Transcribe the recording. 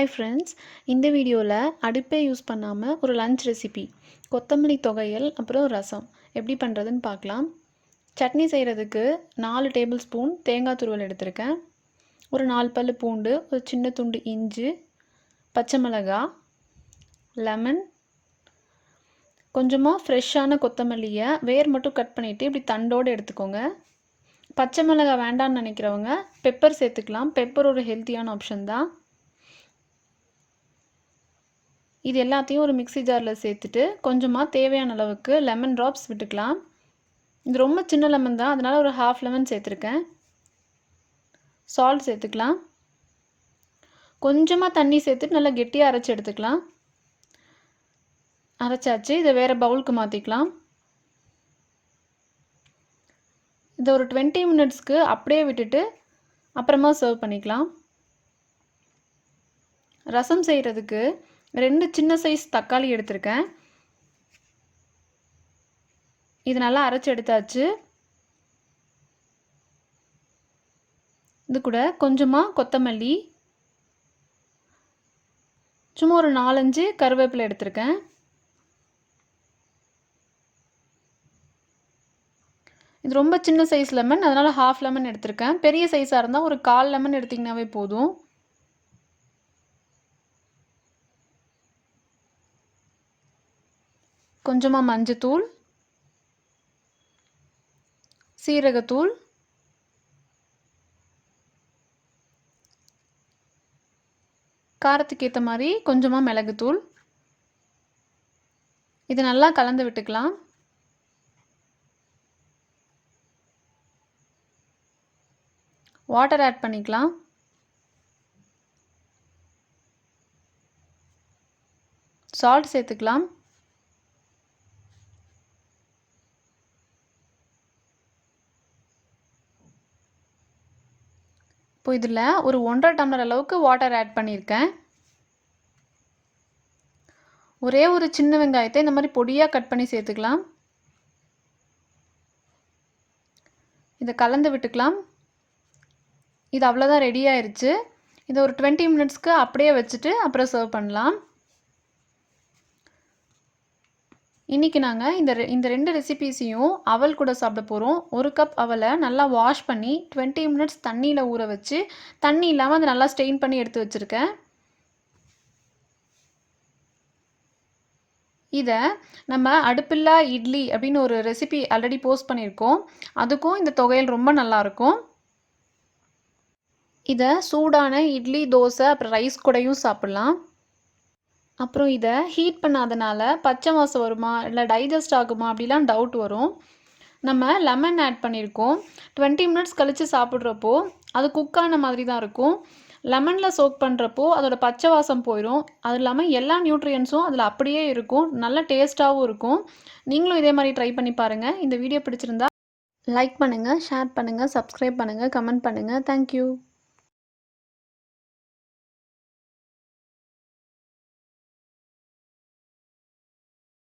Hi friends, இந்த வீடியோவில் அடுப்பே use பண்ணாமல் ஒரு லஞ்ச் ரெசிபி கொத்தமல்லி தொகையல் அப்புறம் ரசம் எப்படி பண்ணுறதுன்னு பார்க்கலாம். சட்னி செய்கிறதுக்கு 4 டேபிள் ஸ்பூன் தேங்காய் துருவல் எடுத்திருக்கேன். ஒரு 4 பல்லு பூண்டு, ஒரு சின்ன துண்டு இஞ்சி, பச்சை மிளகாய், லெமன், கொஞ்சமாக ஃப்ரெஷ்ஷான கொத்தமல்லியை வேர் மட்டும் கட் பண்ணிவிட்டு இப்படி தண்டோடு எடுத்துக்கோங்க. பச்சை மிளகாய் வேண்டான்னு நினைக்கிறவங்க பெப்பர் சேர்த்துக்கலாம். பெப்பர் ஒரு ஹெல்த்தியான ஆப்ஷன் தான். இது எல்லாத்தையும் ஒரு மிக்ஸி ஜாரில் சேர்த்துட்டு கொஞ்சமாக தேவையான அளவுக்கு லெமன் ட்ராப்ஸ் விட்டுக்கலாம். இது ரொம்ப சின்ன லெமன் தான், அதனால் ஒரு ½ லெமன் சேர்த்துருக்கேன். சால்ட் சேர்த்துக்கலாம். கொஞ்சமாக தண்ணி சேர்த்துட்டு நல்லா கெட்டியாக அரைச்சி எடுத்துக்கலாம். அரைச்சாச்சு. இதை வேறு பவுலுக்கு மாற்றிக்கலாம். இதை ஒரு 20 மினிட்ஸ்க்கு அப்படியே விட்டுட்டு அப்புறமா சர்வ் பண்ணிக்கலாம். ரசம் செய்கிறதுக்கு 2 சின்ன சைஸ் தக்காளி எடுத்திருக்கேன். இது நல்லா அரைச்சி எடுத்தாச்சு. இது கூட கொஞ்சமாக கொத்தமல்லி, சும்மா ஒரு 4-5 கருவேப்பிலை எடுத்திருக்கேன். இது ரொம்ப சின்ன சைஸ் லெமன், அதனால் ½ லெமன் எடுத்திருக்கேன். பெரிய சைஸாக இருந்தால் ஒரு 1/4 லெமன் எடுத்திங்கனாவே போதும். கொஞ்சமாக மஞ்சத்தூள், சீரகத்தூள், காரத்துக்கு ஏற்ற மாதிரி கொஞ்சமாக மிளகுத்தூள். இது நல்லா கலந்து விட்டுக்கலாம். வாட்டர் ஆட் பண்ணிக்கலாம். சால்ட் சேர்த்துக்கலாம். இப்போ இதில் ஒரு 1½ டம்ளர் அளவுக்கு வாட்டர் ஆட் பண்ணியிருக்கேன். ஒரே ஒரு சின்ன வெங்காயத்தை இந்த மாதிரி பொடியாக கட் பண்ணி சேர்த்துக்கலாம். இதை கலந்து விட்டுக்கலாம். இது அவ்வளோதான், ரெடி ஆயிடுச்சு. இதை ஒரு 20 மினிட்ஸ்க்கு அப்படியே வச்சுட்டு அப்புறம் சர்வ் பண்ணலாம். இன்றைக்கி நாங்கள் இந்த 2 ரெசிபீஸையும் அவல் கூட சாப்பிட போகிறோம். 1 கப் அவலை நல்லா வாஷ் பண்ணி 20 மினிட்ஸ் தண்ணியில் ஊற வச்சு தண்ணி இல்லாமல் அதை நல்லா ஸ்டெயின் பண்ணி எடுத்து வச்சுருக்கேன். இதை நம்ம அடுப்பில்லா இட்லி அப்படின்னு ஒரு ரெசிபி ஆல்ரெடி போஸ்ட் பண்ணியிருக்கோம். அதுக்கும் இந்த தொகையல் ரொம்ப நல்லாயிருக்கும். இதை சூடான இட்லி, தோசை அப்புறம் ரைஸ் கூடயும் சாப்பிட்லாம். அப்புறம் இதை ஹீட் பண்ணாதனால பச்சை வாசம் வருமா இல்லை டைஜஸ்ட் ஆகுமா அப்படிலாம் டவுட் வரும். நம்ம லெமன் ஆட் பண்ணியிருக்கோம். 20 மினிட்ஸ் கழித்து சாப்பிட்றப்போ அது குக்கான மாதிரி தான் இருக்கும். லெமனில் சோக் பண்ணுறப்போ அதோட பச்சை வாசம் போயிடும். அது இல்லாமல் எல்லா நியூட்ரியன்ஸும் அதில் அப்படியே இருக்கும். நல்ல டேஸ்ட்டாகவும் இருக்கும். நீங்களும் இதே மாதிரி ட்ரை பண்ணி பாருங்கள். இந்த வீடியோ பிடிச்சிருந்தா லைக் பண்ணுங்கள், ஷேர் பண்ணுங்கள், சப்ஸ்கிரைப் பண்ணுங்கள், கமெண்ட் பண்ணுங்கள். தேங்க்யூ.